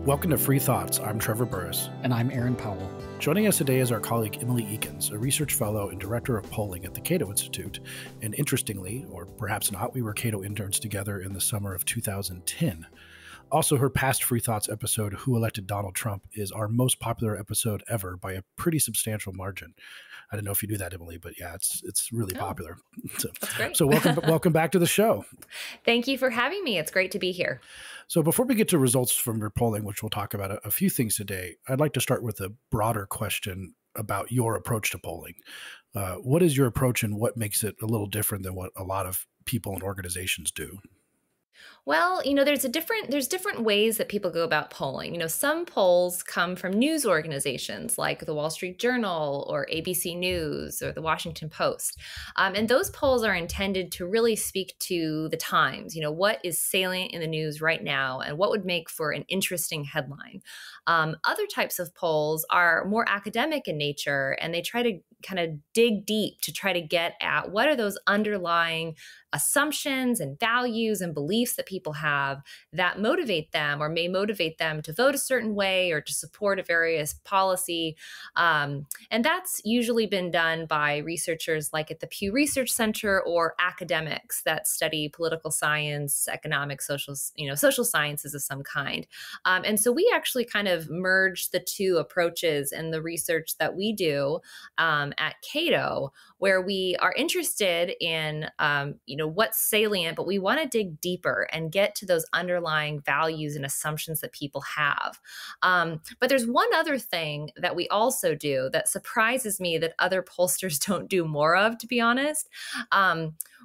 Welcome to Free Thoughts. I'm Trevor Burrus. And I'm Aaron Powell. Joining us today is our colleague Emily Ekins, a research fellow and director of polling at the Cato Institute. And interestingly, or perhaps not, we were Cato interns together in the summer of 2010. Also, her past Free Thoughts episode, Who Elected Donald Trump, is our most popular episode ever by a pretty substantial margin. I don't know if you knew that, Emily, but yeah, it's really popular. That's great. So welcome back to the show. Thank you for having me. It's great to be here. So before we get to results from your polling, which we'll talk about a few things today, I'd like to start with a broader question about your approach to polling. What is your approach and what makes it a little different than what a lot of people and organizations do? Well, there's different ways that people go about polling. Some polls come from news organizations like the Wall Street Journal or ABC News or the Washington Post. And those polls are intended to really speak to the times, what is salient in the news right now and what would make for an interesting headline. Other types of polls are more academic in nature, and they try to kind of dig deep to try to get at what are those underlying assumptions and values and beliefs that people have that motivate them or may motivate them to vote a certain way or to support a various policy. And that's usually been done by researchers like at the Pew Research Center or academics that study political science, economics, social sciences of some kind. And so we actually kind of merge the two approaches in the research that we do at Cato, where we are interested in, what's salient, but we want to dig deeper and get to those underlying values and assumptions that people have. But there's one other thing that we also do that surprises me that other pollsters don't do more of, to be honest.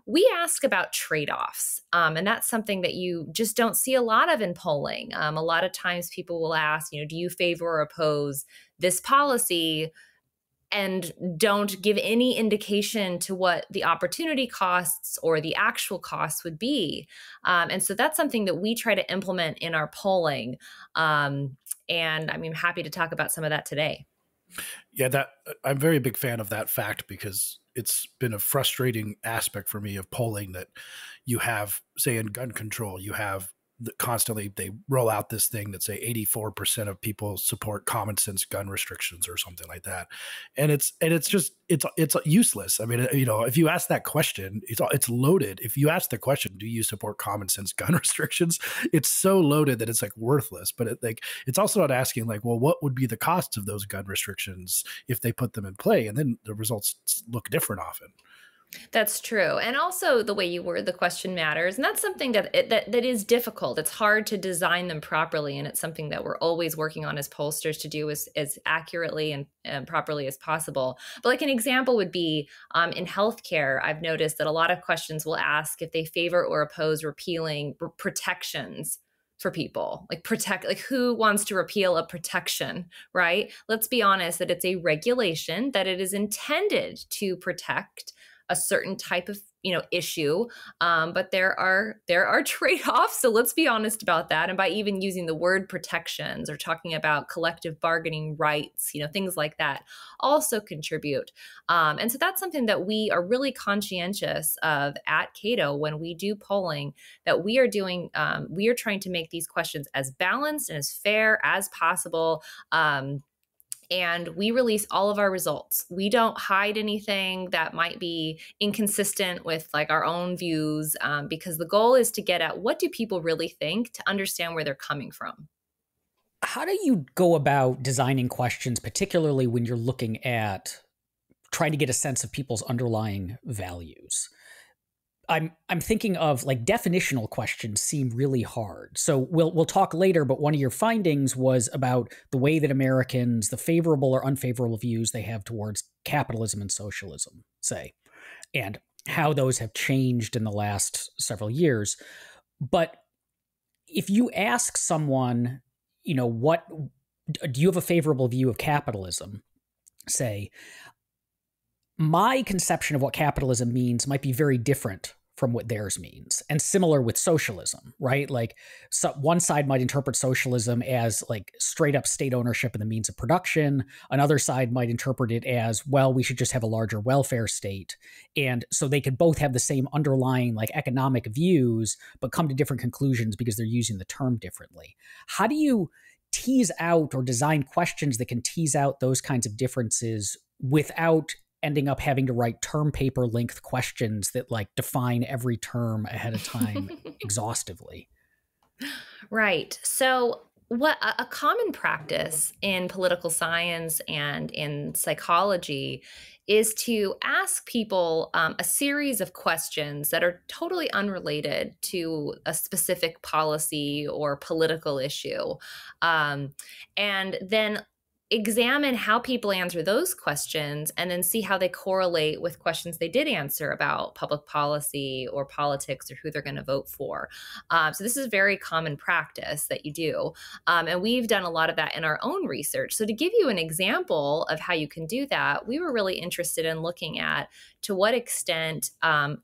We ask about trade-offs, and that's something that you just don't see a lot of in polling. A lot of times people will ask, do you favor or oppose this policy? And don't give any indication to what the opportunity costs or the actual costs would be. And so that's something that we try to implement in our polling. And I'm happy to talk about some of that today. Yeah, I'm a very big fan of that fact because it's been a frustrating aspect for me of polling that you have, say, in gun control, you have constantly they roll out this thing that say 84% of people support common sense gun restrictions or something like that. And it's useless. I mean, if you ask that question, it's loaded. If you ask the question, do you support common sense gun restrictions? It's so loaded that it's like worthless, but it's also not asking like, well, what would be the costs of those gun restrictions if they put them in play? And then the results look different often. That's true. And also the way you word the question matters. And that's something that is difficult. It's hard to design them properly. And it's something that we're always working on as pollsters to do as accurately and properly as possible. But like an example would be in healthcare, I've noticed that a lot of questions will ask if they favor or oppose repealing protections for people, like who wants to repeal a protection, right? Let's be honest that it's a regulation that it is intended to protect a certain type of issue, but there are trade-offs. So let's be honest about that. And by even using the word protections or talking about collective bargaining rights, things like that also contribute. And so that's something that we are really conscientious of at Cato when we do polling. That we are doing. We are trying to make these questions as balanced and as fair as possible. And we release all of our results. We don't hide anything that might be inconsistent with like our own views, because the goal is to get at what do people really think, to understand where they're coming from. How do you go about designing questions, particularly when you're looking at trying to get a sense of people's underlying values? I'm thinking of like definitional questions seem really hard. So we'll talk later, but one of your findings was about the way that Americans, the favorable or unfavorable views they have towards capitalism and socialism, say, and how those have changed in the last several years. But if you ask someone, what do you have a favorable view of capitalism? Say, my conception of what capitalism means might be very different from what theirs means. And similar with socialism, right? Like one side might interpret socialism as like straight up state ownership of the means of production. Another side might interpret it as, well, we should just have a larger welfare state. And so they could both have the same underlying like economic views, but come to different conclusions because they're using the term differently. How do you tease out or design questions that can tease out those kinds of differences without ending up having to write term paper length questions that like define every term ahead of time exhaustively. Right. So what a common practice in political science and in psychology is to ask people a series of questions that are totally unrelated to a specific policy or political issue. And then examine how people answer those questions and then see how they correlate with questions they did answer about public policy or politics or who they're going to vote for. So this is very common practice that you do. And we've done a lot of that in our own research. So to give you an example of how you can do that, we were really interested in looking at to what extent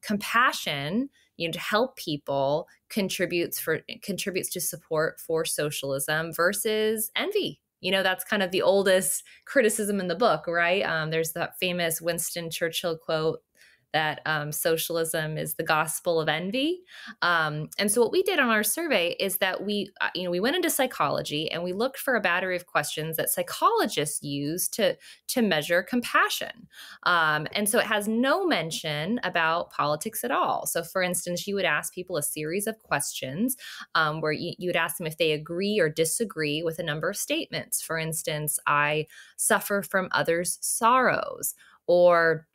compassion, to help people contributes to support for socialism versus envy. That's kind of the oldest criticism in the book, right? There's that famous Winston Churchill quote that socialism is the gospel of envy. And so what we did on our survey is that we went into psychology and we looked for a battery of questions that psychologists use to measure compassion. And so it has no mention about politics at all. So for instance, you would ask people a series of questions where you would ask them if they agree or disagree with a number of statements. For instance, I suffer from others' sorrows, or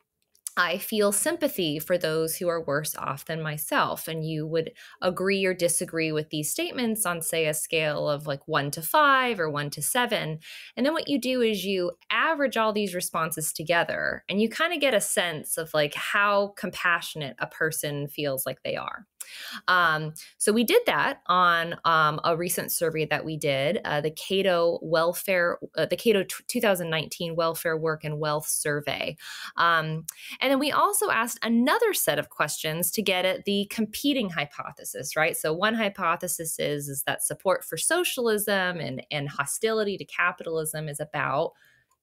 I feel sympathy for those who are worse off than myself. And you would agree or disagree with these statements on, say, a scale of like 1 to 5 or 1 to 7. And then what you do is you average all these responses together and you kind of get a sense of like how compassionate a person feels like they are. So we did that on a recent survey that we did, the Cato 2019 Welfare Work and Wealth Survey. And then we also asked another set of questions to get at the competing hypothesis, right? So one hypothesis is that support for socialism and hostility to capitalism is about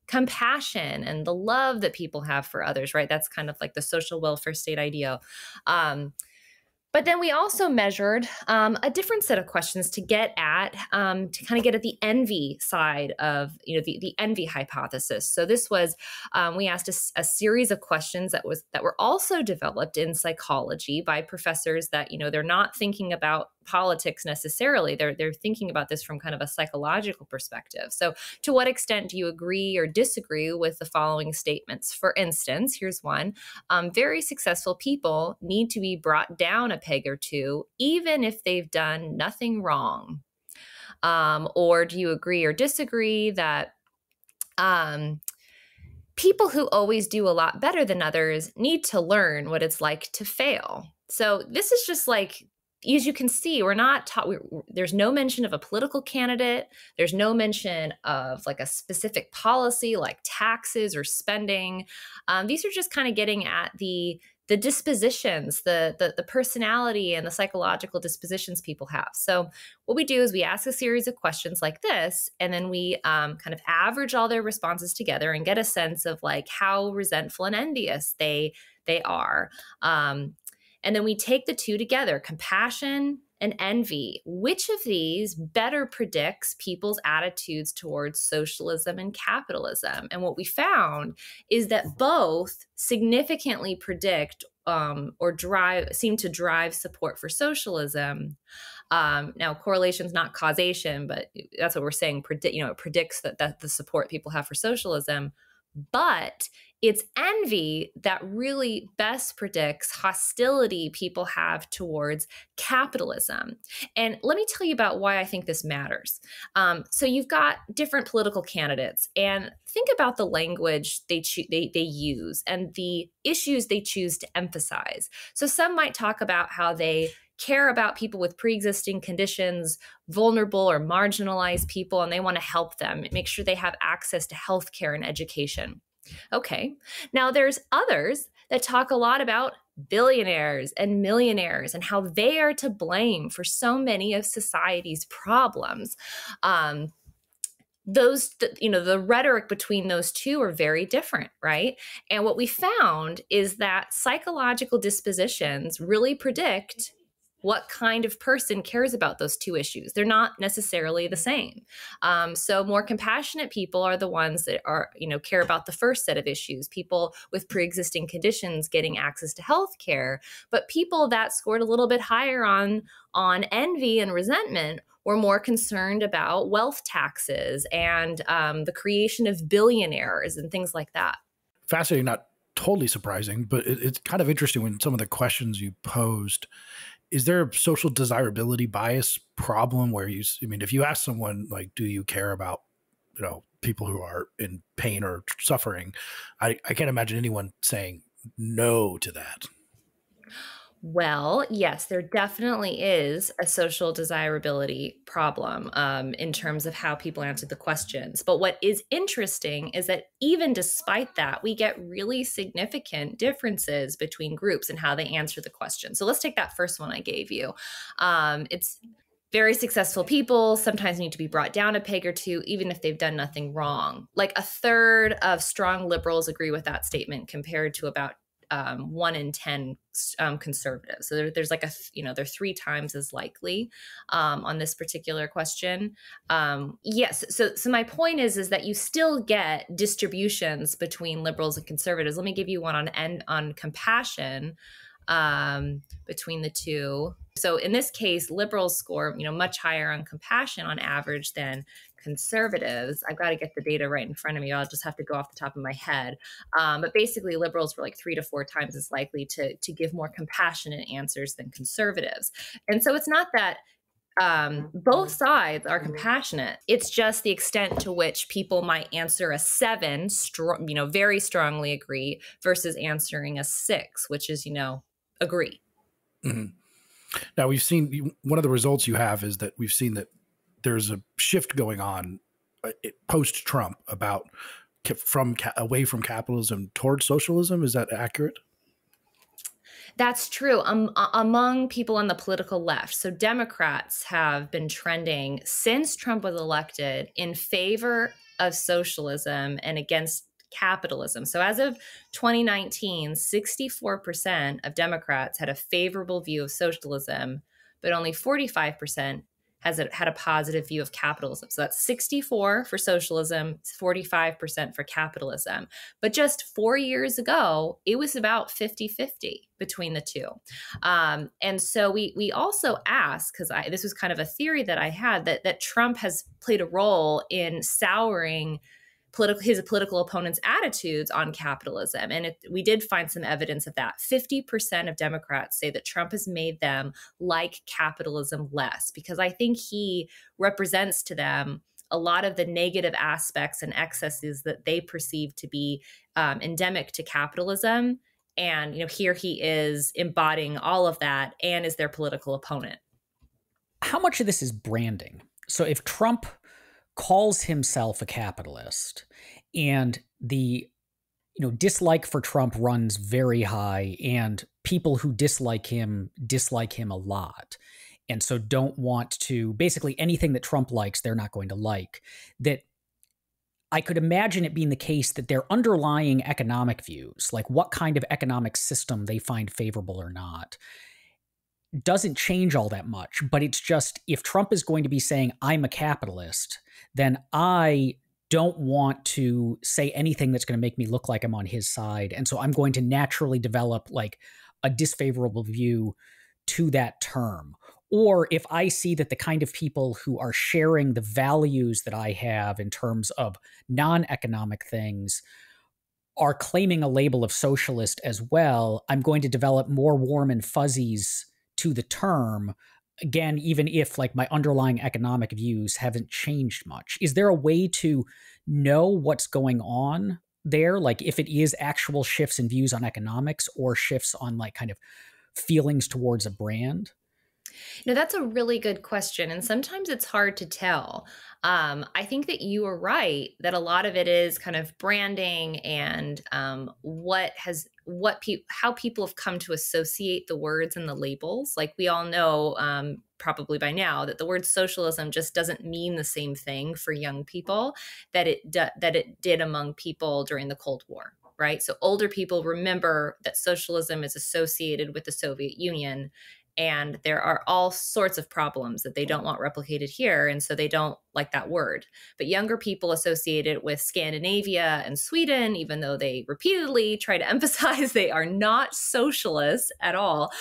compassion and the love that people have for others, right? That's kind of like the social welfare state idea. But then we also measured a different set of questions to get at, to kind of get at the envy side of, the envy hypothesis. So this was, we asked a series of questions that were also developed in psychology by professors that, they're not thinking about politics necessarily. They're thinking about this from kind of a psychological perspective. So to what extent do you agree or disagree with the following statements? For instance, here's one. Very successful people need to be brought down a peg or two, even if they've done nothing wrong. Or do you agree or disagree that people who always do a lot better than others need to learn what it's like to fail? So this is just like, as you can see, we're not taught, there's no mention of a political candidate. There's no mention of like a specific policy like taxes or spending. These are just kind of getting at the dispositions, the personality and the psychological dispositions people have. So what we do is we ask a series of questions like this, and then we kind of average all their responses together and get a sense of like how resentful and envious they are. And then we take the two together, compassion and envy. Which of these better predicts people's attitudes towards socialism and capitalism? And what we found is that both significantly predict seem to drive support for socialism. Now, correlation is not causation, but that's what we're saying. It predicts that the support people have for socialism. But it's envy that really best predicts hostility people have towards capitalism. And let me tell you about why I think this matters. So you've got different political candidates, and think about the language they use and the issues they choose to emphasize. So some might talk about how they care about people with pre-existing conditions, vulnerable or marginalized people, and they want to help them, make sure they have access to healthcare and education. Okay, now there's others that talk a lot about billionaires and millionaires and how they are to blame for so many of society's problems. The rhetoric between those two are very different, right? And what we found is that psychological dispositions really predict what kind of person cares about those two issues? They're not necessarily the same. So more compassionate people are the ones that are, care about the first set of issues, people with pre-existing conditions getting access to health care. But people that scored a little bit higher on envy and resentment were more concerned about wealth taxes and the creation of billionaires and things like that. Fascinating, not totally surprising, but it's kind of interesting when some of the questions you posed. Is there a social desirability bias problem where if you ask someone, like, do you care about, people who are in pain or suffering, I can't imagine anyone saying no to that. Well, yes, there definitely is a social desirability problem in terms of how people answer the questions. But what is interesting is that even despite that, we get really significant differences between groups and how they answer the question. So let's take that first one I gave you. It's very successful people sometimes need to be brought down a peg or two, even if they've done nothing wrong. Like a third of strong liberals agree with that statement compared to about 1 in 10 conservatives. So there's like they're 3 times as likely on this particular question. Yes. So my point is that you still get distributions between liberals and conservatives. Let me give you one on compassion between the two. So in this case, liberals score, much higher on compassion on average than conservatives. I've got to get the data right in front of me. I'll just have to go off the top of my head. But basically, liberals were like 3 to 4 times as likely to give more compassionate answers than conservatives. And so it's not that both sides are compassionate. It's just the extent to which people might answer a 7, very strongly agree, versus answering a 6, which is, agree. Mm-hmm. Now, we've seen one of the results you have is that we've seen that there's a shift going on post-Trump about away from capitalism towards socialism. Is that accurate? That's true. Among people on the political left. So Democrats have been trending since Trump was elected in favor of socialism and against capitalism. So as of 2019, 64% of Democrats had a favorable view of socialism, but only 45% had a positive view of capitalism. So that's 64 for socialism, 45% for capitalism. But just 4 years ago, it was about 50-50 between the two. And so we also asked, because this was kind of a theory that I had, that Trump has played a role in souring his political opponents' attitudes on capitalism. And we did find some evidence of that. 50% of Democrats say that Trump has made them like capitalism less, because I think he represents to them a lot of the negative aspects and excesses that they perceive to be endemic to capitalism. And, here he is embodying all of that and is their political opponent. How much of this is branding? So if Trump calls himself a capitalist and the dislike for Trump runs very high, and people who dislike him a lot, and so don't want to, basically anything that Trump likes they're not going to like, that I could imagine it being the case that their underlying economic views, like what kind of economic system they find favorable or not, doesn't change all that much. But it's just, if Trump is going to be saying I'm a capitalist, then I don't want to say anything that's going to make me look like I'm on his side. And so I'm going to naturally develop like a disfavorable view to that term. Or if I see that the kind of people who are sharing the values that I have in terms of non-economic things are claiming a label of socialist as well, I'm going to develop more warm and fuzzies to the term, again, even if like my underlying economic views haven't changed much. Is there a way to know what's going on there? Like if it is actual shifts in views on economics or shifts on like kind of feelings towards a brand? No, that's a really good question. And sometimes it's hard to tell. I think that you are right that a lot of it is kind of branding and how people have come to associate the words and the labels. Like we all know, probably by now, that the word socialism just doesn't mean the same thing for young people that it did among people during the Cold War, right? So older people remember that socialism is associated with the Soviet Union, And there are all sorts of problems that they don't want replicated here. And so they don't like that word. But younger people associate it with Scandinavia and Sweden, even though they repeatedly try to emphasize they are not socialists at all.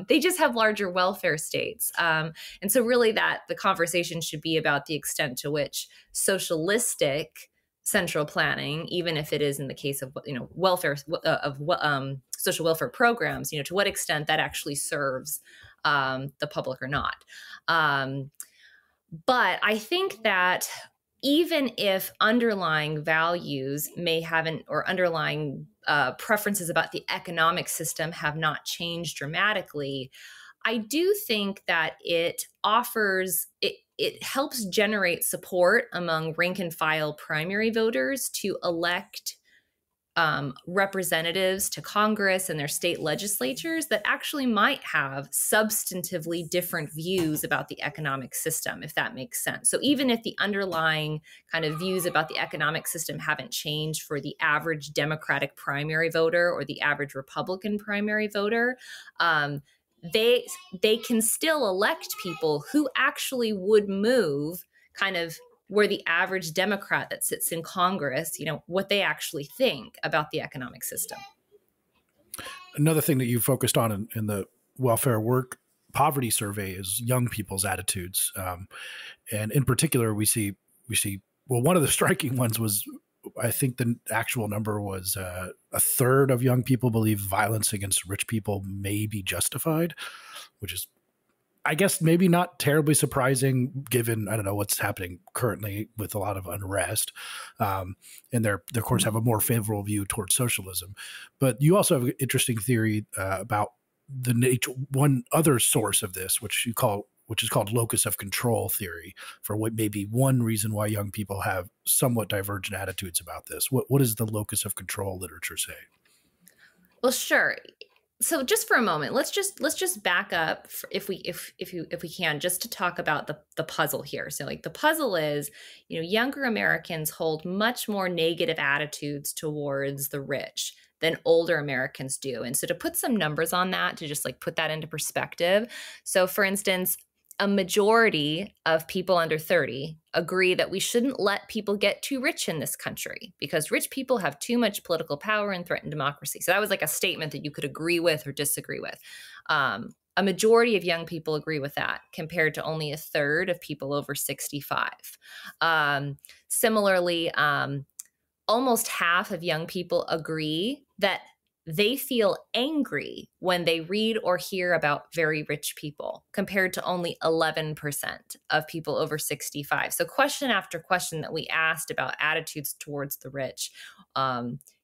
They just have larger welfare states. And so really that the conversation should be about the extent to which socialistic central planning, even if it is in the case of, welfare social welfare programs, to what extent that actually serves the public or not. But I think that even if underlying values may haven't, or underlying preferences about the economic system have not changed dramatically, I do think that it offers, it helps generate support among rank and file primary voters to elect representatives to Congress and their state legislatures that actually might have substantively different views about the economic system, if that makes sense. So even if the underlying kind of views about the economic system haven't changed for the average Democratic primary voter or the average Republican primary voter, they can still elect people who actually would move kind of where the average Democrat that sits in Congress, what they actually think about the economic system. Another thing that you focused on in the welfare work poverty survey is young people's attitudes. And in particular, we see, well, one of the striking ones was, I think the actual number was a third of young people believe violence against rich people may be justified, which is, I guess, maybe not terribly surprising given, I don't know, what's happening currently with a lot of unrest. And they, of course, have a more favorable view towards socialism. But you also have an interesting theory about the nature, one other source of this, which is called locus of control theory, for what may be one reason why young people have somewhat divergent attitudes about this. What does the locus of control literature say? Well, sure. So just for a moment, let's just back up if we can, just to talk about the puzzle here. So like the puzzle is, younger Americans hold much more negative attitudes towards the rich than older Americans do. And so to put some numbers on that, to just like put that into perspective. So for instance, a majority of people under 30 agree that we shouldn't let people get too rich in this country because rich people have too much political power and threaten democracy. So that was like a statement that you could agree with or disagree with. A majority of young people agree with that, compared to only a third of people over 65. Similarly, almost half of young people agree that they feel angry when they read or hear about very rich people, compared to only 11% of people over 65. So question after question that we asked about attitudes towards the rich,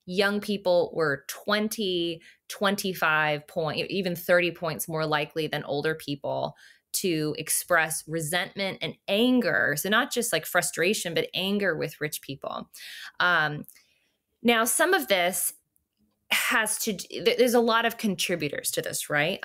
young people were 20, 25 points, even 30 points more likely than older people to express resentment and anger. So not just like frustration, but anger with rich people. Now, some of this there's a lot of contributors to this, right?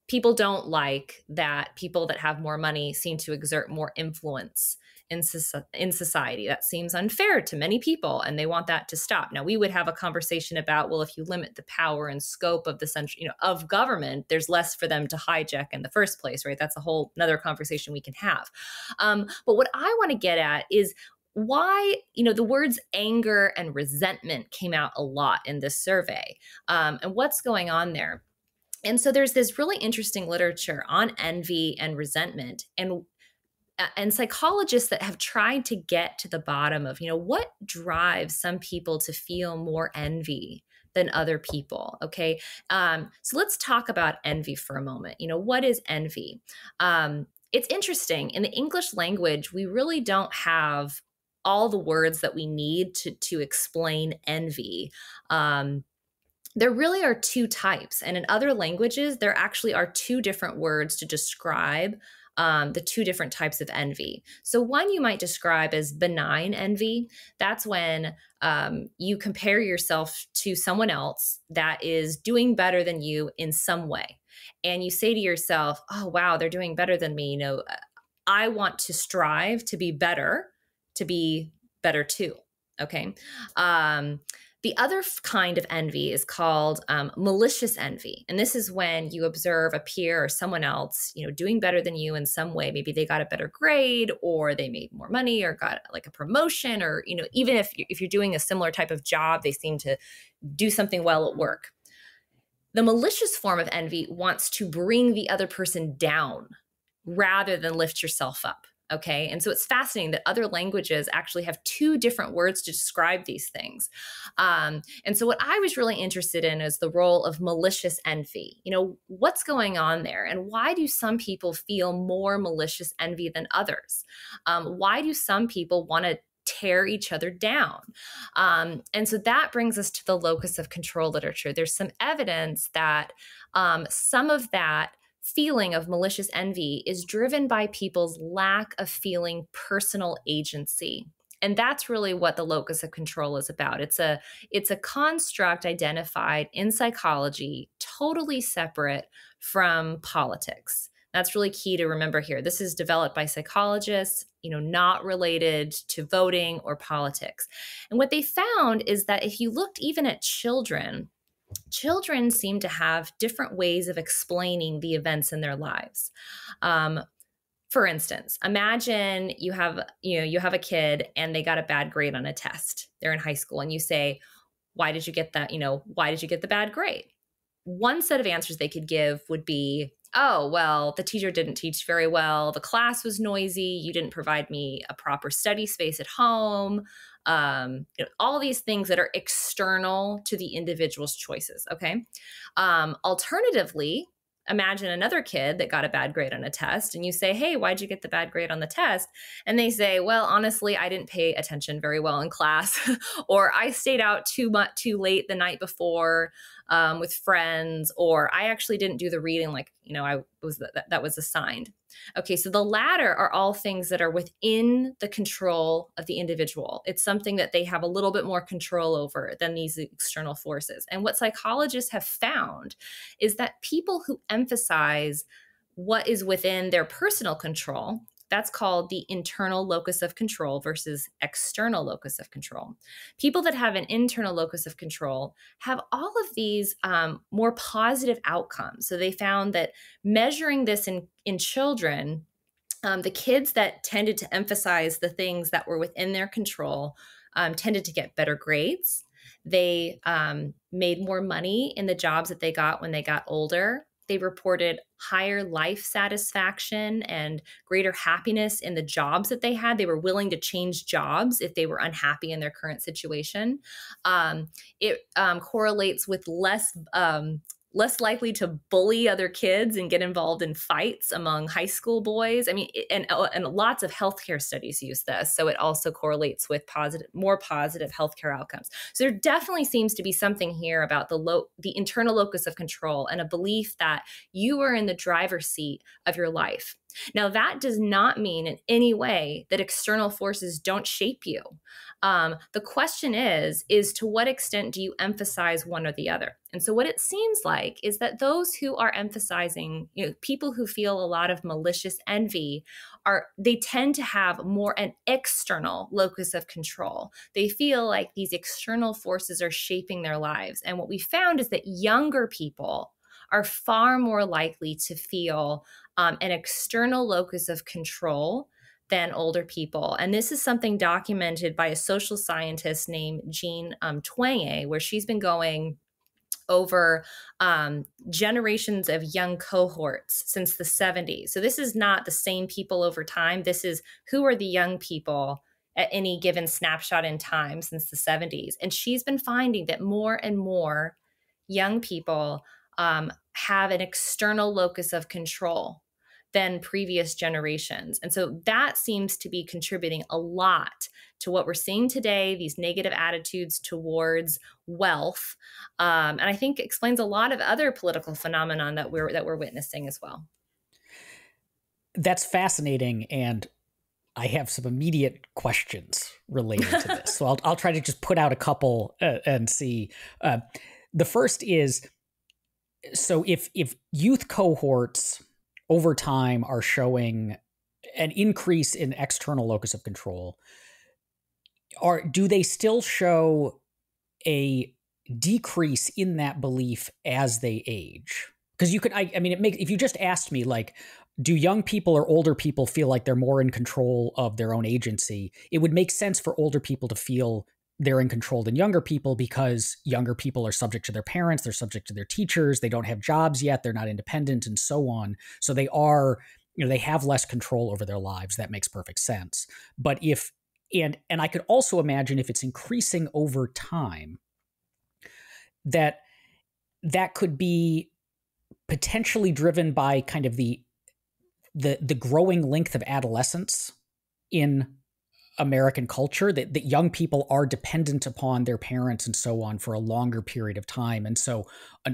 People don't like that people that have more money seem to exert more influence in society. That seems unfair to many people, and they want that to stop. Now, we would have a conversation about, well, if you limit the power and scope of the central, of government, there's less for them to hijack in the first place, right? That's a whole another conversation we can have. But what I want to get at is why, the words anger and resentment came out a lot in this survey, and what's going on there. And so there's this really interesting literature on envy and resentment, and psychologists that have tried to get to the bottom of, what drives some people to feel more envy than other people. Okay. So let's talk about envy for a moment. What is envy? It's interesting. In the English language, we really don't have all the words that we need to explain envy. There really are two types. And in other languages, there actually are two different words to describe the two different types of envy. So one you might describe as benign envy. That's when you compare yourself to someone else that is doing better than you in some way. And you say to yourself, oh, wow, they're doing better than me. I want to strive to be better too. Okay. The other kind of envy is called malicious envy. And this is when you observe a peer or someone else, doing better than you in some way. Maybe they got a better grade, or they made more money, or got like a promotion, or, even if you're doing a similar type of job, they seem to do something well at work. The malicious form of envy wants to bring the other person down rather than lift yourself up. Okay. And so it's fascinating that other languages actually have two different words to describe these things. And so what I was really interested in is the role of malicious envy. What's going on there, and why do some people feel more malicious envy than others? Why do some people want to tear each other down? And so that brings us to the locus of control literature. There's some evidence that some of that feeling of malicious envy is driven by people's lack of feeling personal agency. And that's really what the locus of control is about. It's a construct identified in psychology, totally separate from politics. That's really key to remember here. This is developed by psychologists, not related to voting or politics. And what they found is that if you looked even at children seem to have different ways of explaining the events in their lives. For instance, imagine you have a kid and they got a bad grade on a test. They're in high school, and you say, "Why did you get that? Why did you get the bad grade?" One set of answers they could give would be, "Oh, well, the teacher didn't teach very well. The class was noisy. You didn't provide me a proper study space at home." All these things that are external to the individual's choices. Okay. Alternatively, imagine another kid that got a bad grade on a test, and you say, "Hey, why'd you get the bad grade on the test?" And they say, "Well, honestly, I didn't pay attention very well in class," or "I stayed out too late the night before with friends," or "I actually didn't do the reading that was assigned." Okay, so the latter are all things that are within the control of the individual. It's something that they have a little bit more control over than these external forces. And what psychologists have found is that people who emphasize what is within their personal control, that's called the internal locus of control versus external locus of control. People that have an internal locus of control have all of these more positive outcomes. So they found that measuring this in children, the kids that tended to emphasize the things that were within their control tended to get better grades. They made more money in the jobs that they got when they got older. They reported higher life satisfaction and greater happiness in the jobs that they had. They were willing to change jobs if they were unhappy in their current situation. It correlates with less likely to bully other kids and get involved in fights among high school boys. I mean, and lots of healthcare studies use this. So it also correlates with more positive healthcare outcomes. So there definitely seems to be something here about the internal locus of control and a belief that you are in the driver's seat of your life. Now, that does not mean in any way that external forces don't shape you. The question is to what extent do you emphasize one or the other? And so what it seems like is that those who are emphasizing, people who feel a lot of malicious envy they tend to have more an external locus of control. They feel like these external forces are shaping their lives. And what we found is that younger people are far more likely to feel an external locus of control than older people. And this is something documented by a social scientist named Jean Twenge, where she's been going over generations of young cohorts since the 70s. So this is not the same people over time. This is who are the young people at any given snapshot in time since the 70s. And she's been finding that more and more young people have an external locus of control than previous generations. And so that seems to be contributing a lot to what we're seeing today, these negative attitudes towards wealth. And I think explains a lot of other political phenomenon that we're witnessing as well. That's fascinating. And I have some immediate questions related to this. So I'll try to just put out a couple and see. The first is, so if youth cohorts over time are showing an increase in external locus of control, do they still show a decrease in that belief as they age. Because you could, I mean, if you just asked me, like, do young people or older people feel like they're more in control of their own agency? It would make sense for older people to feel they're in control than younger people, because younger people are subject to their parents, they're subject to their teachers, they don't have jobs yet, they're not independent, and so on. So they are, they have less control over their lives. That makes perfect sense. But if, and I could also imagine if it's increasing over time, that could be potentially driven by kind of the growing length of adolescence in American culture, that young people are dependent upon their parents and so on for a longer period of time. And so a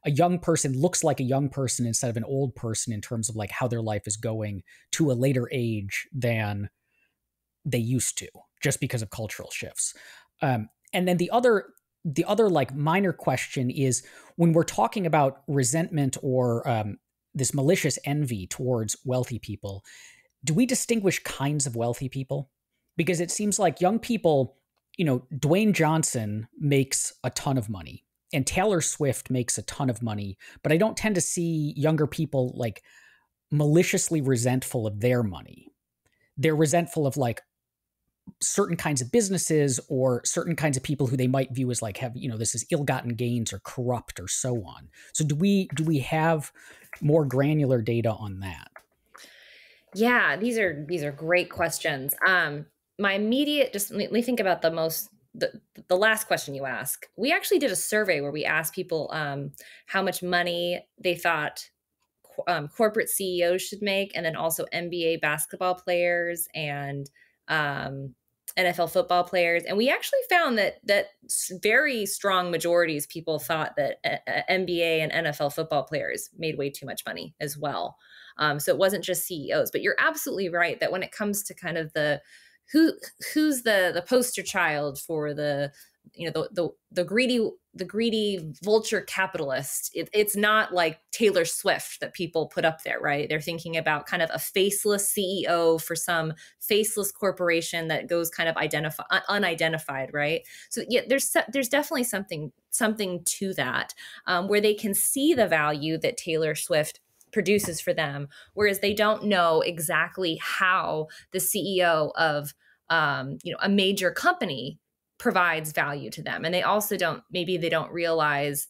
young person looks like a young person instead of an old person in terms of like how their life is going to a later age than they used to, just because of cultural shifts. And then the other like minor question is, when we're talking about resentment or this malicious envy towards wealthy people, do we distinguish kinds of wealthy people? Because it seems like young people, Dwayne Johnson makes a ton of money and Taylor Swift makes a ton of money, but I don't tend to see younger people like maliciously resentful of their money. They're resentful of like certain kinds of businesses or certain kinds of people who they might view as like have, this is ill-gotten gains or corrupt or so on. So do we have more granular data on that? Yeah, these are great questions. My immediate, just let me think about the last question you asked. We actually did a survey where we asked people how much money they thought corporate CEOs should make, and then also NBA basketball players and NFL football players. And we actually found that very strong majorities people thought that NBA and NFL football players made way too much money as well. So it wasn't just CEOs, but you're absolutely right that when it comes to kind of who's the poster child for the greedy vulture capitalist, it's not like Taylor Swift that people put up there, right? They're thinking about kind of a faceless CEO for some faceless corporation that goes kind of unidentified, right? So yeah, there's definitely something to that, where they can see the value that Taylor Swift produces for them, whereas they don't know exactly how the CEO of a major company provides value to them. And they also don't realize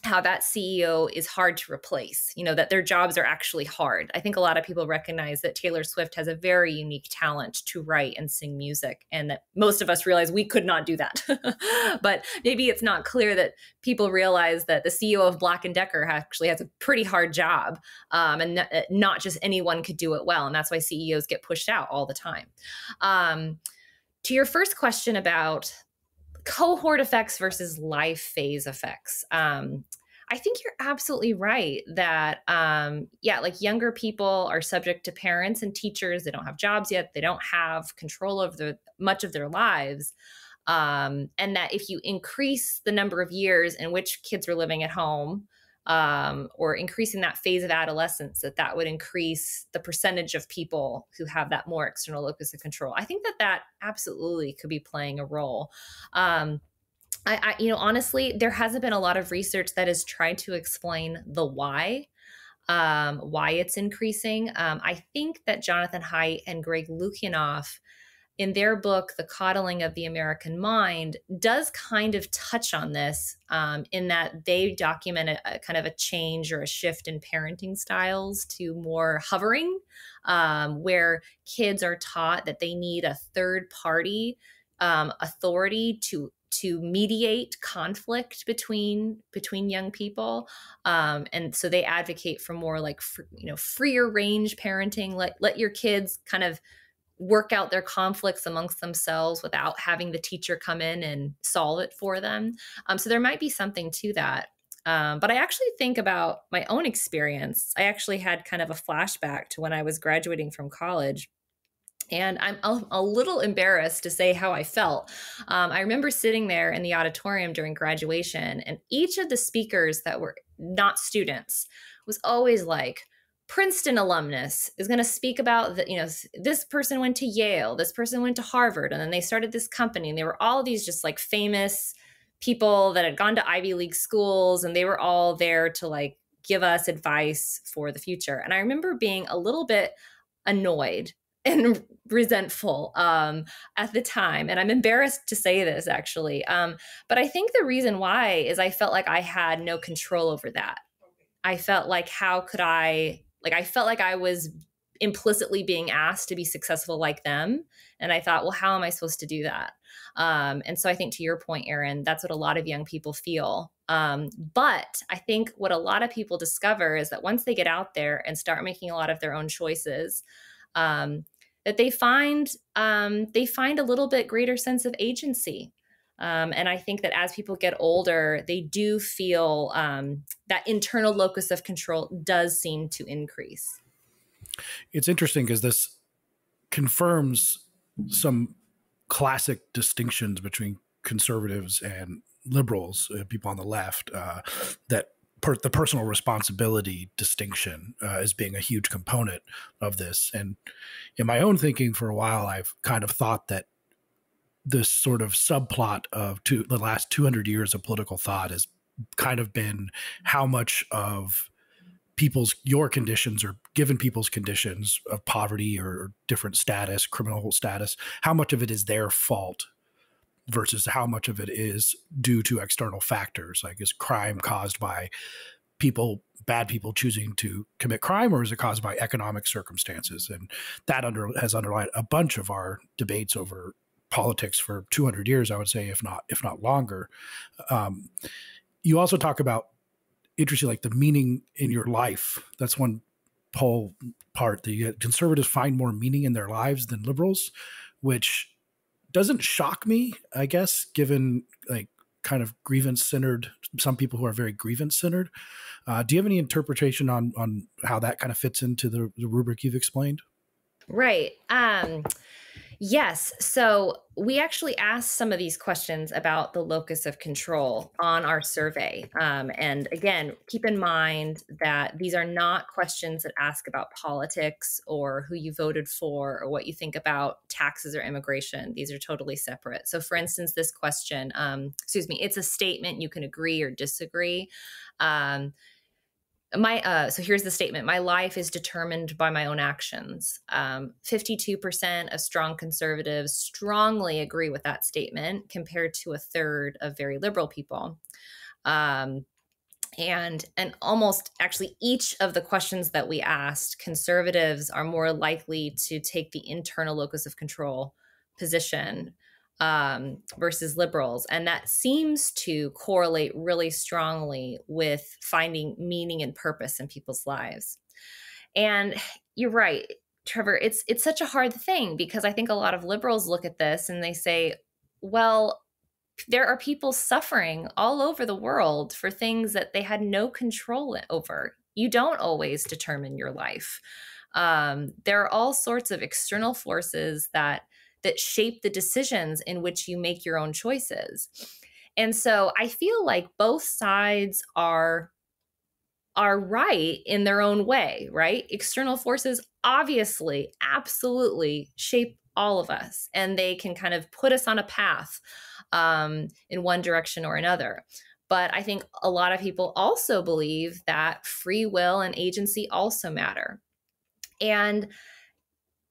how that CEO is hard to replace, that their jobs are actually hard. I think a lot of people recognize that Taylor Swift has a very unique talent to write and sing music, and that most of us realize we could not do that. But maybe it's not clear that people realize that the CEO of Black & Decker actually has a pretty hard job, and not just anyone could do it well. And that's why CEOs get pushed out all the time. To your first question about cohort effects versus life phase effects, I think you're absolutely right that, like younger people are subject to parents and teachers. They don't have jobs yet. They don't have control over much of their lives. And that if you increase the number of years in which kids are living at home, or increasing that phase of adolescence, that would increase the percentage of people who have that more external locus of control. I think that absolutely could be playing a role. I honestly, there hasn't been a lot of research that has tried to explain the why it's increasing. I think that Jonathan Haidt and Greg Lukianoff, in their book, The Coddling of the American Mind, does kind of touch on this, in that they document a kind of a change or a shift in parenting styles to more hovering, where kids are taught that they need a third party authority to mediate conflict between young people. And so they advocate for more like, freer range parenting, let your kids kind of work out their conflicts amongst themselves without having the teacher come in and solve it for them. So there might be something to that. But I actually think about my own experience. I actually had kind of a flashback to when I was graduating from college. And I'm a little embarrassed to say how I felt. I remember sitting there in the auditorium during graduation, and each of the speakers that were not students was always like, Princeton alumnus is going to speak about that, this person went to Yale, this person went to Harvard, and then they started this company, and they were all these just like famous people that had gone to Ivy League schools, and they were all there to like give us advice for the future. And I remember being a little bit annoyed and resentful at the time. And I'm embarrassed to say this, actually. But I think the reason why is I felt like I had no control over that. I felt like, how could I felt like I was implicitly being asked to be successful like them. And I thought, well, how am I supposed to do that? And so I think, to your point, Aaron, that's what a lot of young people feel. But I think what a lot of people discover is that once they get out there and start making a lot of their own choices, that they find a little bit greater sense of agency. And I think that as people get older, they do feel that internal locus of control does seem to increase. It's interesting because this confirms some classic distinctions between conservatives and liberals, people on the left, that the personal responsibility distinction as being a huge component of this. And in my own thinking for a while, I've kind of thought that this sort of subplot of the last 200 years of political thought has kind of been how much of your conditions, or given people's conditions of poverty or different status, criminal status, how much of it is their fault versus how much of it is due to external factors. Like, is crime caused by bad people choosing to commit crime, or is it caused by economic circumstances? And that has underlined a bunch of our debates over politics for 200 years, I would say, if not longer. You also talk about, interesting, like the meaning in your life. That's one poll part. The conservatives find more meaning in their lives than liberals, which doesn't shock me, I guess, given like kind of grievance-centered, some people who are very grievance-centered. Do you have any interpretation on how that kind of fits into the rubric you've explained? Right. Yes. So we actually asked some of these questions about the locus of control on our survey. And again, keep in mind that these are not questions that ask about politics or who you voted for or what you think about taxes or immigration. These are totally separate. So for instance, this question, it's a statement. You can agree or disagree. So here's the statement. My life is determined by my own actions. 52% of strong conservatives strongly agree with that statement, compared to a third of very liberal people. And almost actually each of the questions that we asked, conservatives are more likely to take the internal locus of control position versus liberals. And that seems to correlate really strongly with finding meaning and purpose in people's lives. And you're right, Trevor, it's such a hard thing, because I think a lot of liberals look at this and they say, well, there are people suffering all over the world for things that they had no control over. You don't always determine your life. There are all sorts of external forces that shape the decisions in which you make your own choices. And so I feel like both sides are right in their own way, right? External forces obviously, absolutely shape all of us, and they can kind of put us on a path in one direction or another. But I think a lot of people also believe that free will and agency also matter. And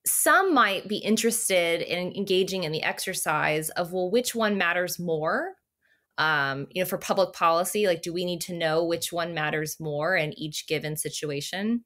some might be interested in engaging in the exercise of, well, which one matters more? For public policy, like, do we need to know which one matters more in each given situation?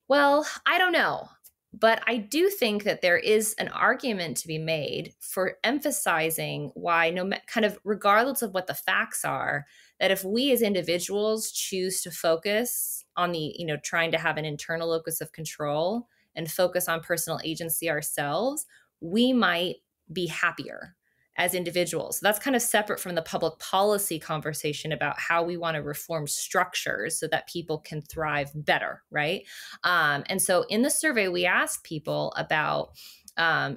Well, I don't know. But I do think that there is an argument to be made for emphasizing why, kind of regardless of what the facts are, that if we as individuals choose to focus on the, trying to have an internal locus of control and focus on personal agency ourselves, we might be happier as individuals. So that's kind of separate from the public policy conversation about how we want to reform structures so that people can thrive better, right? And so in the survey, we asked people about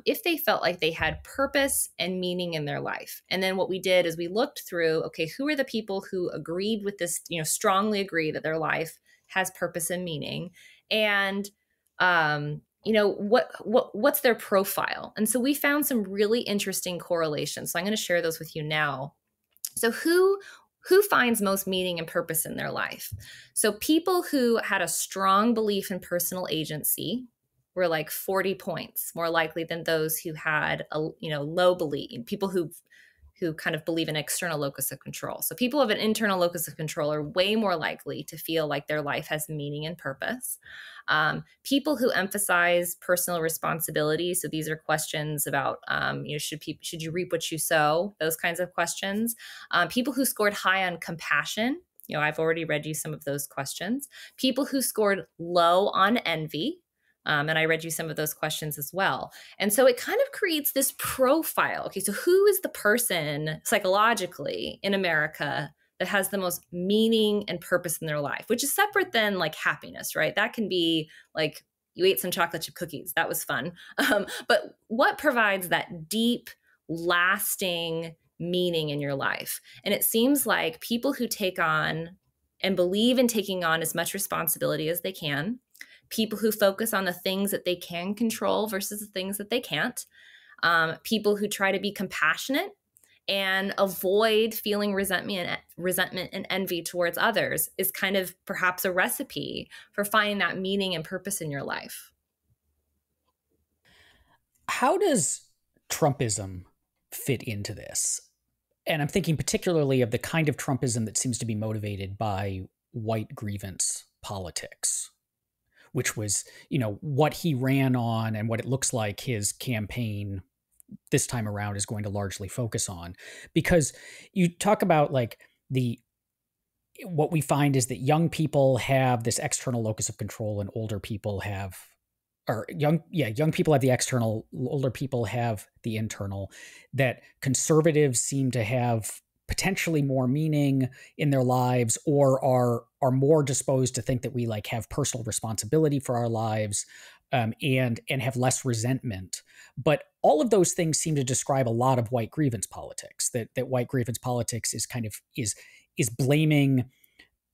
if they felt like they had purpose and meaning in their life. And then what we did is we looked through, okay, who are the people who agreed with this, strongly agree that their life has purpose and meaning, and what's their profile. And so we found some really interesting correlations. So I'm going to share those with you now. So who finds most meaning and purpose in their life? So people who had a strong belief in personal agency were like 40 points more likely than those who had a low belief. People who kind of believe in external locus of control. So people of an internal locus of control are way more likely to feel like their life has meaning and purpose. People who emphasize personal responsibility. So these are questions about, should you reap what you sow? Those kinds of questions. People who scored high on compassion. I've already read you some of those questions. People who scored low on envy. And I read you some of those questions as well. And so it kind of creates this profile. Okay, so who is the person psychologically in America that has the most meaning and purpose in their life, which is separate than like happiness, right? That can be like you ate some chocolate chip cookies. That was fun. But what provides that deep, lasting meaning in your life? And it seems like people who take on and believe in taking on as much responsibility as they can, people who focus on the things that they can control versus the things that they can't, people who try to be compassionate and avoid feeling resentment and envy towards others is kind of perhaps a recipe for finding that meaning and purpose in your life. How does Trumpism fit into this? And I'm thinking particularly of the kind of Trumpism that seems to be motivated by white grievance politics, which was, what he ran on and what it looks like his campaign this time around is going to largely focus on. Because you talk about like what we find is that young people have this external locus of control and older people have, young people have the external, older people have the internal, that conservatives seem to have potentially more meaning in their lives, or are more disposed to think that we like have personal responsibility for our lives, and have less resentment. But all of those things seem to describe a lot of white grievance politics. That white grievance politics is kind of is blaming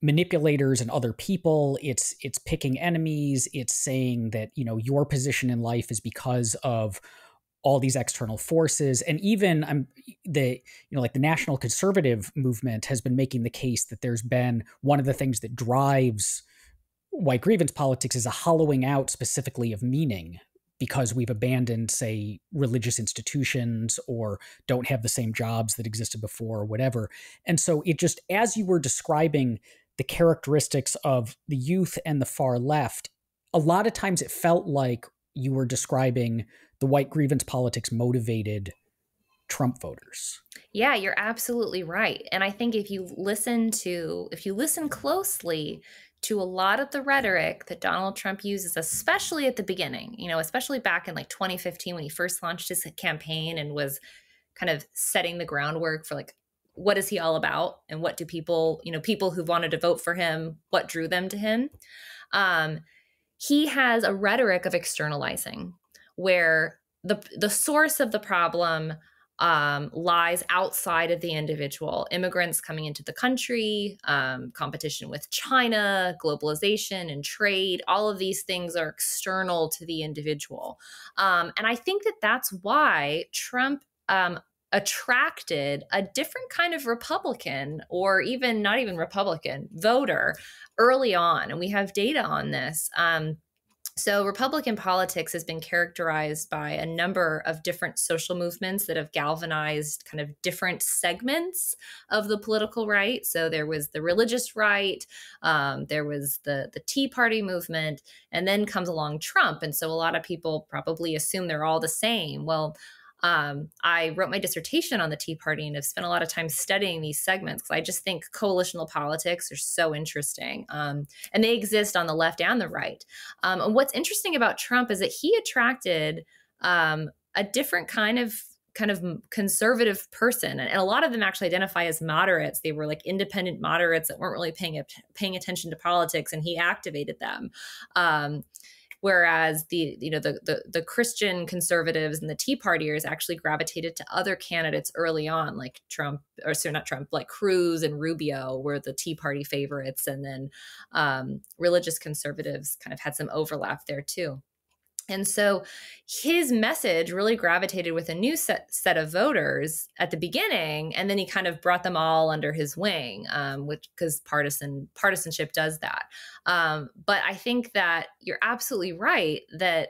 manipulators and other people. It's picking enemies. It's saying that your position in life is because of all these external forces. And even the national conservative movement has been making the case that there's been one of the things that drives white grievance politics is a hollowing out specifically of meaning, because we've abandoned, say, religious institutions or don't have the same jobs that existed before or whatever. And so it just, as you were describing the characteristics of the youth and the far left, a lot of times it felt like you were describing the white grievance politics motivated Trump voters. Yeah, you're absolutely right. And I think if you listen closely to a lot of the rhetoric that Donald Trump uses, especially at the beginning, especially back in like 2015 when he first launched his campaign and was kind of setting the groundwork for like, what is he all about? And what do people who wanted to vote for him, what drew them to him? He has a rhetoric of externalizing, where the source of the problem lies outside of the individual. Immigrants coming into the country, competition with China, globalization and trade, all of these things are external to the individual. And I think that that's why Trump attracted a different kind of Republican, or even not even Republican, voter early on. And we have data on this. So Republican politics has been characterized by a number of different social movements that have galvanized kind of different segments of the political right. So there was the religious right, there was the Tea Party movement, and then comes along Trump. And so a lot of people probably assume they're all the same. Well, I wrote my dissertation on the Tea Party and have spent a lot of time studying these segments because I just think coalitional politics are so interesting. And they exist on the left and the right. And what's interesting about Trump is that he attracted a different kind of conservative person. And a lot of them actually identify as moderates. They were like independent moderates that weren't really paying attention to politics, and he activated them. whereas the Christian conservatives and the Tea Partiers actually gravitated to other candidates early on, like Trump, or sorry, not Trump, like Cruz and Rubio were the Tea Party favorites, and then religious conservatives kind of had some overlap there too. And so his message really gravitated with a new set of voters at the beginning, and then he kind of brought them all under his wing, which because partisanship does that. But I think that you're absolutely right that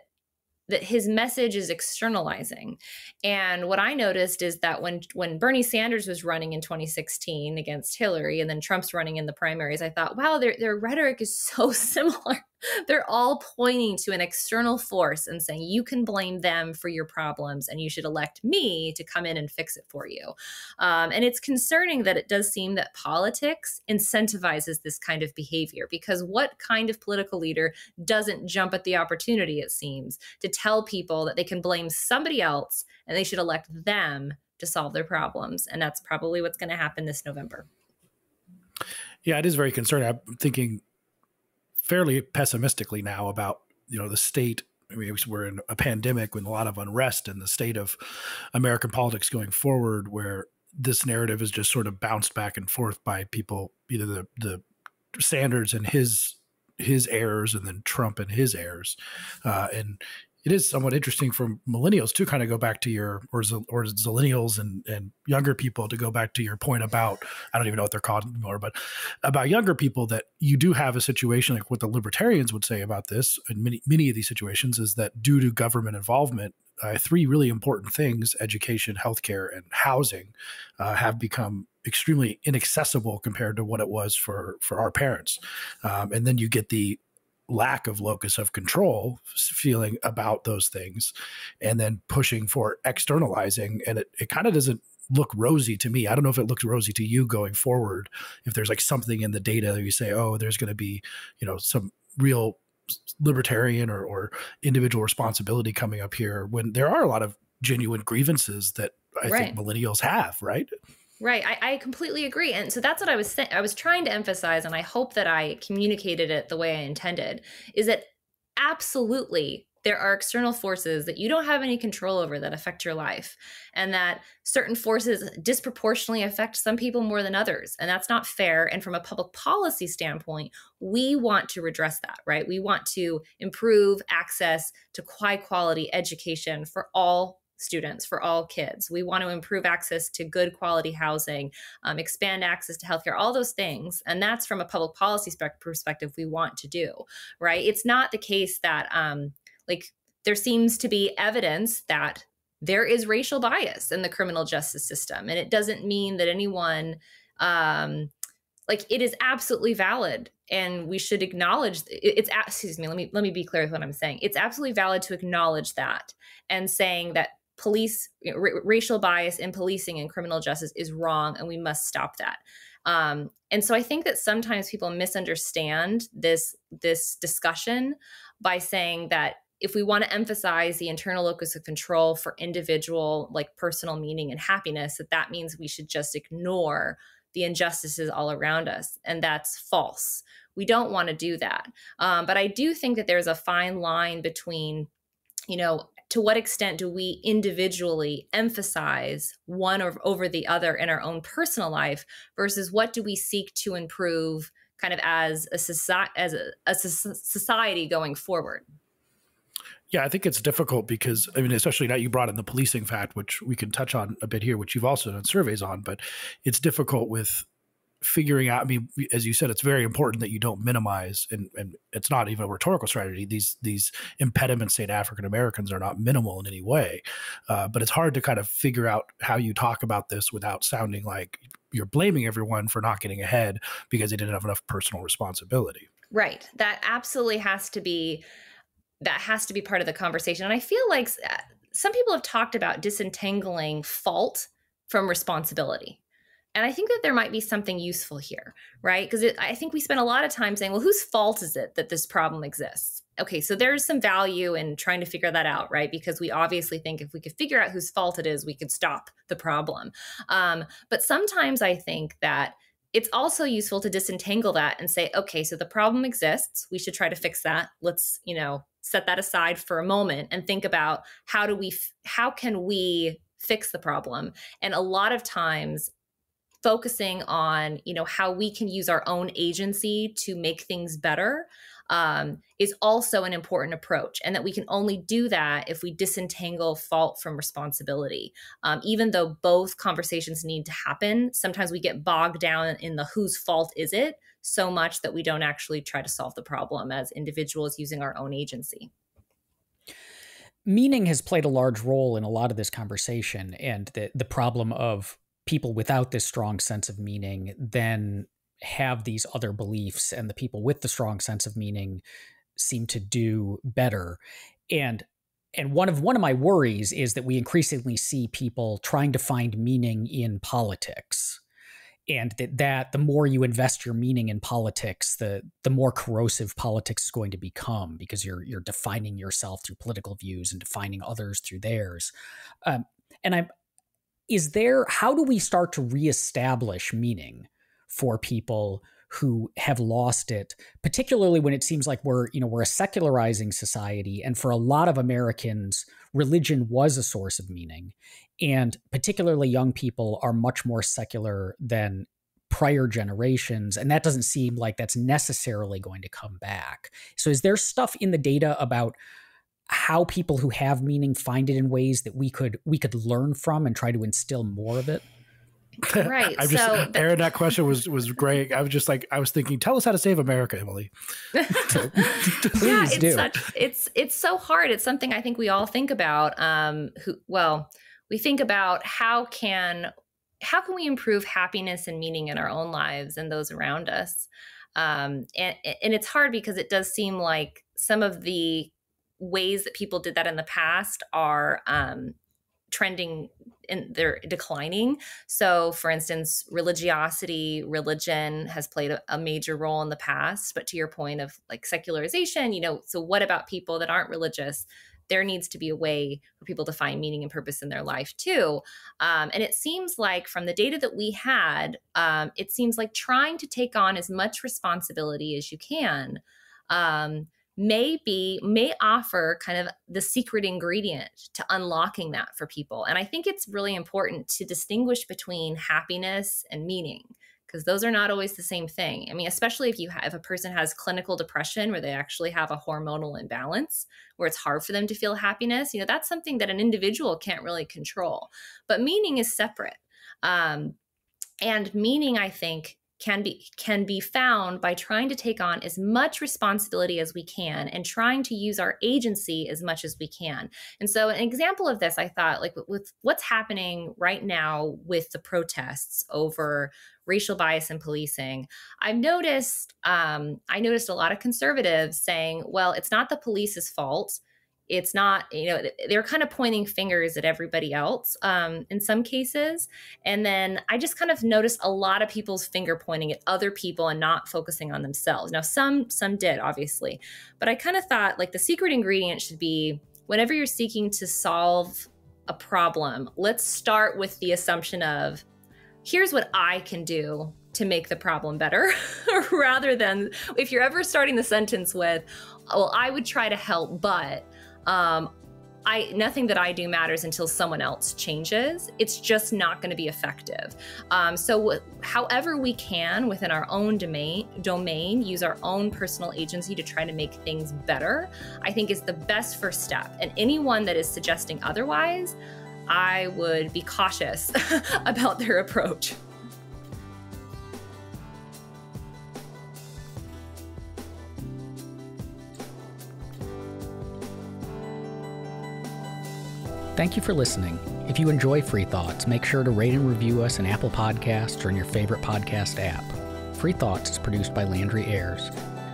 his message is externalizing. And what I noticed is that when Bernie Sanders was running in 2016 against Hillary, and then Trump's running in the primaries, I thought, wow, their rhetoric is so similar. They're all pointing to an external force and saying, you can blame them for your problems and you should elect me to come in and fix it for you. And it's concerning that it does seem that politics incentivizes this kind of behavior, because what kind of political leader doesn't jump at the opportunity, it seems, to tell people that they can blame somebody else and they should elect them to solve their problems. And that's probably what's going to happen this November. Yeah, it is very concerning. I'm thinking fairly pessimistically now about, the state. I mean, we're in a pandemic with a lot of unrest, and the state of American politics going forward, where this narrative is just sort of bounced back and forth by people, either the Sanders and his heirs, and then Trump and his heirs. And it is somewhat interesting for millennials to kind of go back to or zillennials and younger people, to go back to your point about, I don't even know what they're called anymore, but about younger people, that you do have a situation like what the libertarians would say about this, and many of these situations, is that due to government involvement, three really important things, education, healthcare, and housing, have become extremely inaccessible compared to what it was for our parents. And then you get the lack of locus of control feeling about those things, and then pushing for externalizing. And it kind of doesn't look rosy to me. I don't know if it looks rosy to you going forward, if there's like something in the data that you say, oh, there's going to be, some real libertarian or individual responsibility coming up here, when there are a lot of genuine grievances that I think millennials have, right? Right. I completely agree. And so that's what I was saying. I was trying to emphasize, and I hope that I communicated it the way I intended, is that absolutely there are external forces that you don't have any control over that affect your life, and that certain forces disproportionately affect some people more than others. And that's not fair. And from a public policy standpoint, we want to redress that, right? We want to improve access to high quality education for all students, for all kids. We want to improve access to good quality housing, expand access to healthcare, all those things. And that's from a public policy perspective we want to do, right? It's not the case that there seems to be evidence that there is racial bias in the criminal justice system. And it doesn't mean that anyone, it is absolutely valid, and we should acknowledge excuse me, let me be clear with what I'm saying. It's absolutely valid to acknowledge that, and saying that racial bias in policing and criminal justice is wrong, and we must stop that. And so I think that sometimes people misunderstand this discussion by saying that if we want to emphasize the internal locus of control for individual, personal meaning and happiness, that means we should just ignore the injustices all around us. And that's false. We don't want to do that. But I do think that there's a fine line between, to what extent do we individually emphasize one over the other in our own personal life, versus what do we seek to improve kind of as a society going forward? Yeah, I think it's difficult because, especially now you brought in the policing fact, which we can touch on a bit here, which you've also done surveys on, but it's difficult with figuring out, as you said, it's very important that you don't minimize, and it's not even a rhetorical strategy. These impediments to African Americans are not minimal in any way, but it's hard to kind of figure out how you talk about this without sounding like you're blaming everyone for not getting ahead because they didn't have enough personal responsibility. Right. That absolutely has to be part of the conversation. And I feel like some people have talked about disentangling fault from responsibility. And I think that there might be something useful here, right? Because I think we spend a lot of time saying, well, whose fault is it that this problem exists? Okay, so there's some value in trying to figure that out, right? Because we obviously think if we could figure out whose fault it is, we could stop the problem. But sometimes I think that it's also useful to disentangle that and say, okay, so the problem exists. We should try to fix that. Let's, set that aside for a moment and think about how can we fix the problem? And a lot of times focusing on, how we can use our own agency to make things better is also an important approach, and that we can only do that if we disentangle fault from responsibility. Even though both conversations need to happen, sometimes we get bogged down in the whose fault is it so much that we don't actually try to solve the problem as individuals using our own agency. Meaning has played a large role in a lot of this conversation, and the problem of people without this strong sense of meaning then have these other beliefs, and the people with the strong sense of meaning seem to do better. And one of my worries is that we increasingly see people trying to find meaning in politics, and that the more you invest your meaning in politics, the more corrosive politics is going to become, because you're defining yourself through political views and defining others through theirs. How do we start to reestablish meaning for people who have lost it, particularly when it seems like we're a secularizing society, and for a lot of Americans, religion was a source of meaning, and particularly young people are much more secular than prior generations, and that doesn't seem like that's necessarily going to come back. So is there stuff in the data about how people who have meaning find it in ways that we could learn from and try to instill more of it? Right. Aaron, that question was great. I was thinking, tell us how to save America, Emily. Please do. It's so hard. It's something I think we all think about. We think about how can we improve happiness and meaning in our own lives and those around us. And it's hard because it does seem like some of the ways that people did that in the past are trending and they're declining. So for instance, religion has played a major role in the past, but to your point of like secularization, so what about people that aren't religious? There needs to be a way for people to find meaning and purpose in their life too. And it seems like from the data that we had, it seems like trying to take on as much responsibility as you can may offer kind of the secret ingredient to unlocking that for people. And I think it's really important to distinguish between happiness and meaning, because those are not always the same thing. I mean, especially if a person has clinical depression where they actually have a hormonal imbalance where it's hard for them to feel happiness, that's something that an individual can't really control. But meaning is separate. And meaning, I think, can be found by trying to take on as much responsibility as we can and trying to use our agency as much as we can. And so an example of this, I thought, like with what's happening right now with the protests over racial bias in policing, I noticed a lot of conservatives saying, well, it's not the police's fault. It's not, they're kind of pointing fingers at everybody else in some cases. And then I just kind of noticed a lot of people's finger pointing at other people and not focusing on themselves. Now, some did, obviously. But I kind of thought like the secret ingredient should be whenever you're seeking to solve a problem, let's start with the assumption of, here's what I can do to make the problem better, rather than if you're ever starting the sentence with, well, I would try to help, but nothing that I do matters until someone else changes. It's just not going to be effective. So however we can within our own domain, use our own personal agency to try to make things better, I think is the best first step. And anyone that is suggesting otherwise, I would be cautious about their approach. Thank you for listening. If you enjoy Free Thoughts, make sure to rate and review us in Apple Podcasts or in your favorite podcast app. Free Thoughts is produced by Landry Ayers.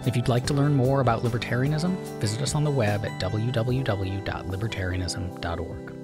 If you'd like to learn more about libertarianism, visit us on the web at www.libertarianism.org.